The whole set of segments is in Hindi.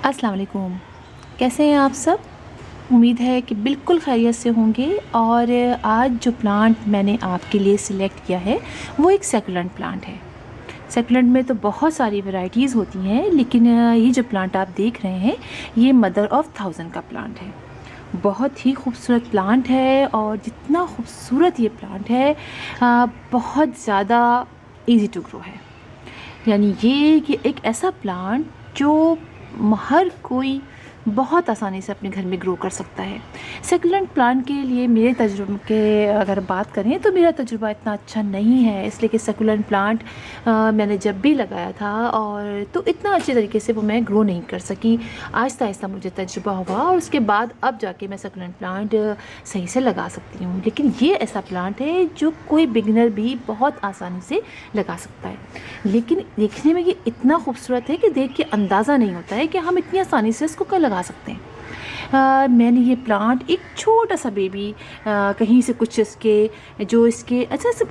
अस्सलाम वालेकुम। कैसे हैं आप सब? उम्मीद है कि बिल्कुल खैरियत से होंगे। और आज जो प्लांट मैंने आपके लिए सिलेक्ट किया है वो एक सेकुलेंट प्लांट है। सेकुलेंट में तो बहुत सारी वैरायटीज़ होती हैं, लेकिन ये जो प्लांट आप देख रहे हैं ये मदर ऑफ़ थाउजेंड का प्लांट है। बहुत ही खूबसूरत प्लांट है, और जितना खूबसूरत ये प्लांट है बहुत ज़्यादा इजी टू ग्रो है। यानी ये कि एक ऐसा प्लांट जो हर कोई बहुत आसानी से अपने घर में ग्रो कर सकता है। सेकुलेंट प्लांट के लिए मेरे तजुर्बे के अगर बात करें तो मेरा तजुर्बा इतना अच्छा नहीं है, इसलिए कि सेकुलेंट प्लांट मैंने जब भी लगाया था और तो इतना अच्छे तरीके से वो मैं ग्रो नहीं कर सकी। आहिस्ता आहिस्ता मुझे तजुर्बा हुआ और उसके बाद अब जाके मैं सेकुलेंट प्लांट सही से लगा सकती हूँ। लेकिन ये ऐसा प्लांट है जो कोई बिगनर भी बहुत आसानी से लगा सकता है। लेकिन देखने में ये इतना खूबसूरत है कि देख के अंदाज़ा नहीं होता है कि हम इतनी आसानी से इसको कर लगा सकते हैं। मैंने ये प्लांट एक छोटा सा बेबी कहीं से कुछ इसके जो इसके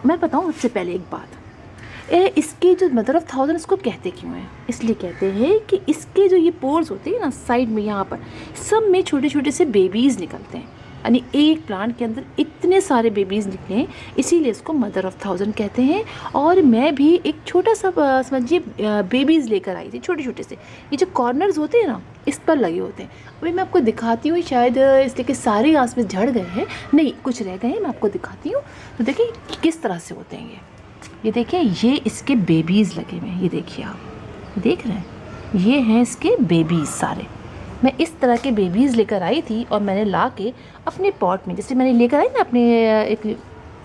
मैं बताऊँ उससे पहले एक बात। इसके जो मदर ऑफ़ थाउजेंड इसको कहते क्यों हैं? इसलिए कहते हैं कि इसके जो ये पोर्स होते हैं ना साइड में, यहाँ पर सब में छोटे छोटे से बेबीज़ निकलते हैं। यानी एक प्लांट के अंदर इतने सारे बेबीज़ निकले, इसीलिए इसको मदर ऑफ़ थाउजेंड कहते हैं। और मैं भी एक छोटा सा समझिए बेबीज़ लेकर आई थी, छोटे छोटे से। ये जो कॉर्नर्स होते हैं ना इस पर लगे होते हैं। अभी मैं आपको दिखाती हूँ, शायद इसलिए कि सारे आस में झड़ गए हैं, नहीं कुछ रह गए हैं, मैं आपको दिखाती हूँ। तो देखिए किस तरह से होते हैं ये देखिए, ये इसके बेबीज़ लगे हुए हैं। ये देखिए, आप देख रहे हैं, ये हैं इसके बेबीज़ सारे। मैं इस तरह के बेबीज़ लेकर आई थी और मैंने ला के अपने पॉट में, जैसे मैंने लेकर आई ना अपने एक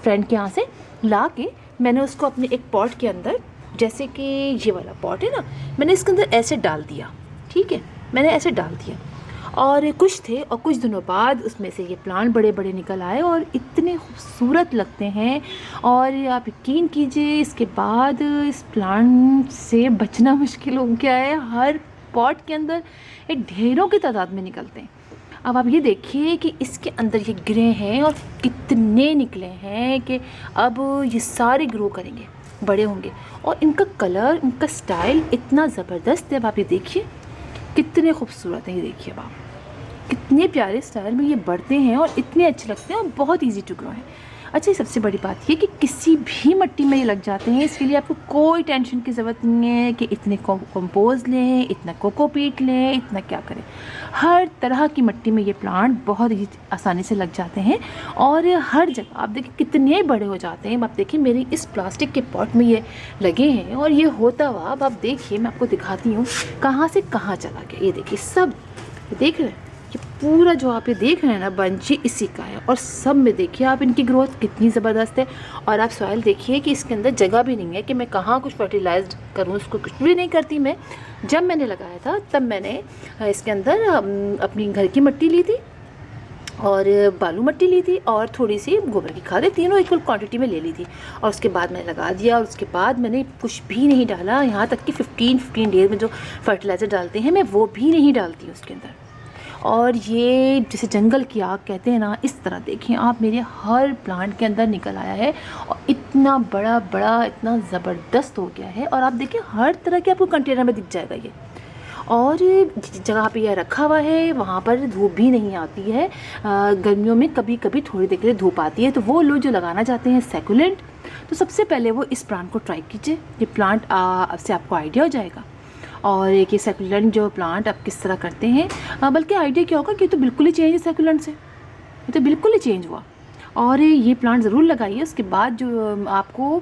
फ्रेंड के यहाँ से ला के, मैंने उसको अपने एक पॉट के अंदर, जैसे कि ये वाला पॉट है ना, मैंने इसके अंदर ऐसे डाल दिया। ठीक है, मैंने ऐसे डाल दिया और कुछ थे, और कुछ दिनों बाद उसमें से ये प्लांट बड़े बड़े निकल आए और इतने खूबसूरत लगते हैं। और आप यकीन कीजिए, इसके बाद इस प्लांट से बचना मुश्किल हो गया है। हर पॉट के अंदर एक ढेरों की तादाद में निकलते हैं। अब आप ये देखिए कि इसके अंदर ये गिरे हैं और कितने निकले हैं कि अब ये सारे ग्रो करेंगे, बड़े होंगे। और इनका कलर, इनका स्टाइल इतना ज़बरदस्त है। अब आप ये देखिए कितने खूबसूरत हैं। ये देखिए आप कितने प्यारे स्टाइल में ये बढ़ते हैं और इतने अच्छे लगते हैं और बहुत इजी टू ग्रो है। अच्छा, सबसे बड़ी बात ये कि किसी भी मिट्टी में ये लग जाते हैं, इसके लिए आपको कोई टेंशन की ज़रूरत नहीं है कि इतने कंपोज लें, इतना कोकोपीट लें, इतना क्या करें। हर तरह की मिट्टी में ये प्लांट बहुत ही आसानी से लग जाते हैं और हर जगह आप देखिए कितने बड़े हो जाते हैं। आप देखिए मेरे इस प्लास्टिक के पॉट में ये लगे हैं और ये होता हुआ अब आप देखिए, मैं आपको दिखाती हूँ कहाँ से कहाँ चला गया। ये देखिए, सब देख रहे हैं, ये पूरा जो आप ये देख रहे हैं ना बंची इसी का है। और सब में देखिए आप इनकी ग्रोथ कितनी ज़बरदस्त है। और आप सॉइल देखिए कि इसके अंदर जगह भी नहीं है कि मैं कहाँ कुछ फर्टिलाइज करूँ, उसको कुछ भी नहीं करती मैं। जब मैंने लगाया था तब मैंने इसके अंदर अपनी घर की मिट्टी ली थी और बालू मिट्टी ली थी और थोड़ी सी गोबर की खाद, तीनों इक्वल क्वांटिटी में ले ली थी। और उसके बाद मैंने लगा दिया और उसके बाद मैंने कुछ भी नहीं डाला। यहाँ तक कि 15 डेज में जो फर्टिलाइज़र डालते हैं मैं वो भी नहीं डालती हूँ उसके अंदर। और ये जैसे जंगल की आग कहते हैं ना, इस तरह देखिए आप मेरे हर प्लांट के अंदर निकल आया है और इतना बड़ा बड़ा, इतना ज़बरदस्त हो गया है। और आप देखिए हर तरह के आपको कंटेनर में दिख जाएगा ये। और जिस जगह पे यह रखा हुआ है वहाँ पर धूप भी नहीं आती है। गर्मियों में कभी कभी थोड़ी देर के लिए धूप आती है, तो वो लोग जो लगाना चाहते हैं सेकुलेंट, तो सबसे पहले वो इस प्लांट को ट्राई कीजिए। ये प्लांट से आपको आइडिया हो जाएगा। और एक ये सेकुलेंट जो प्लांट आप किस तरह करते हैं, बल्कि आइडिया क्या होगा कि ये तो बिल्कुल ही चेंज है सेकुलेंट से, ये तो बिल्कुल ही चेंज हुआ। और ये प्लांट ज़रूर लगाइए, उसके बाद जो आपको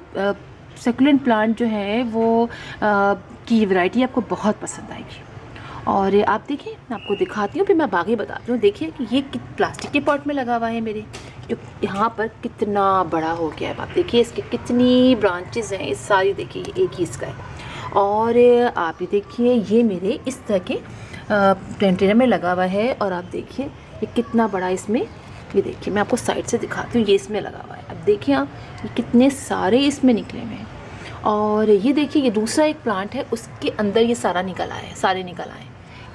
सेकुलेंट प्लांट जो है वो की वैरायटी आपको बहुत पसंद आएगी। और आप देखिए, मैं आपको दिखाती हूँ, फिर मैं आगे बताती हूँ। देखिए कि ये प्लास्टिक के पॉट में लगा हुआ है मेरे, जो यहाँ पर कितना बड़ा हो गया है। आप देखिए इसके कितनी ब्रांचेस हैं, इस सारी देखिए ये एक ही इसका है। और आप ये देखिए ये मेरे इस तरह के कंटेनर में लगा हुआ है। और आप देखिए ये कितना बड़ा इसमें, ये देखिए मैं आपको साइड से दिखाती हूँ, ये इसमें लगा हुआ है। अब देखिए आप, ये कितने सारे इसमें निकले हुए हैं। और ये देखिए ये दूसरा एक प्लांट है, उसके अंदर ये सारा निकल आया है, सारे निकल आए।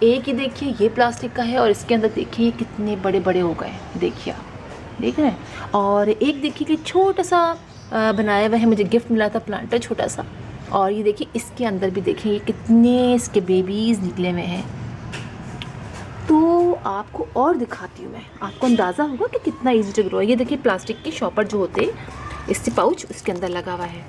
एक ही देखिए ये प्लास्टिक का है और इसके अंदर देखिए कितने बड़े बड़े हो गए, देखिए आप देख रहे हैं। और एक देखिए कि छोटा सा बनाया हुआ है, मुझे गिफ्ट मिला था प्लांटर छोटा सा। और ये देखिए इसके अंदर भी देखिए ये कितने इसके बेबीज़ निकले हुए हैं। आपको और दिखाती हूँ मैं, आपको अंदाज़ा होगा कि कितना इजी टू ग्रो है। ये देखिए प्लास्टिक के शॉपर जो होते हैं, इससे पाउच उसके अंदर लगा हुआ है।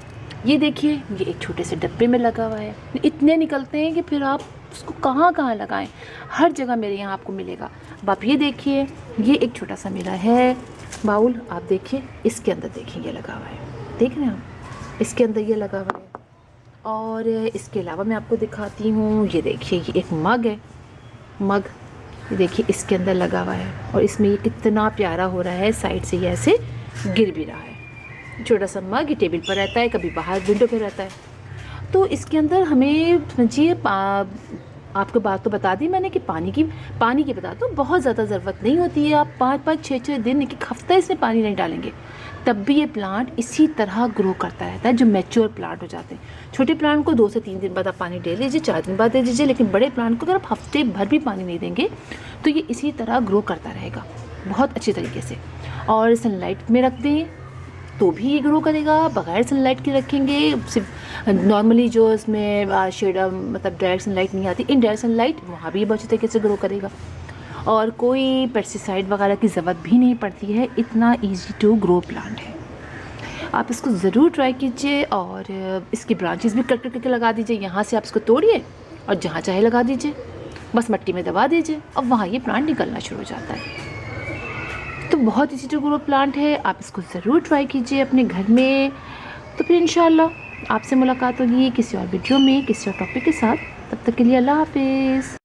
ये देखिए ये एक छोटे से डब्बे में लगा हुआ है। इतने निकलते हैं कि फिर आप उसको कहाँ कहाँ लगाएं, हर जगह मेरे यहाँ आपको मिलेगा। अब आप ये देखिए, ये एक छोटा सा मेरा है बाउल, आप देखिए इसके अंदर देखिए ये लगा हुआ है, देख रहे हैं आप, इसके अंदर ये लगा हुआ है। और इसके अलावा मैं आपको दिखाती हूँ, ये देखिए ये एक मग है, मग ये देखिए इसके अंदर लगा हुआ है, और इसमें ये कितना प्यारा हो रहा है, साइड से ये ऐसे गिर भी रहा है। छोटा सा मग, ये टेबल पर रहता है, कभी बाहर विंडो पे रहता है। तो इसके अंदर हमें समझिए, आपको बात तो बता दी मैंने कि पानी की बता दो, बहुत ज़्यादा ज़रूरत नहीं होती है। आप 5-5 6-6 दिन, एक हफ्ता इसमें पानी नहीं डालेंगे तब भी ये प्लांट इसी तरह ग्रो करता रहता है, जो मैच्योर प्लांट हो जाते हैं। छोटे प्लांट को 2 से 3 दिन बाद आप पानी दे लीजिए, 4 दिन बाद दे दीजिए, लेकिन बड़े प्लांट को अगर आप हफ्ते भर भी पानी नहीं देंगे तो ये इसी तरह ग्रो करता रहेगा बहुत अच्छी तरीके से। और सनलाइट में रख दें तो भी ये ग्रो करेगा, बगैर सनलाइट के रखेंगे, सिर्फ नॉर्मली जो इसमें शेड मतलब डायरेक्ट सनलाइट नहीं आती, इनडायरेक्ट सनलाइट, वहाँ भी अच्छी तरीके से ग्रो करेगा। और कोई पेस्टिसाइड वगैरह की ज़रूरत भी नहीं पड़ती है, इतना इजी टू ग्रो प्लांट है। आप इसको ज़रूर ट्राई कीजिए, और इसकी ब्रांचेस भी कट करके लगा दीजिए। यहाँ से आप इसको तोड़िए और जहाँ चाहे लगा दीजिए, बस मिट्टी में दबा दीजिए और वहाँ ये प्लांट निकलना शुरू हो जाता है। तो बहुत इजी टू ग्रो प्लांट है, आप इसको ज़रूर ट्राई कीजिए अपने घर में। तो फिर इंशाल्लाह आपसे मुलाकात होगी किसी और वीडियो में, किसी और टॉपिक के साथ। तब तक के लिए अल्लाह हाफिज़।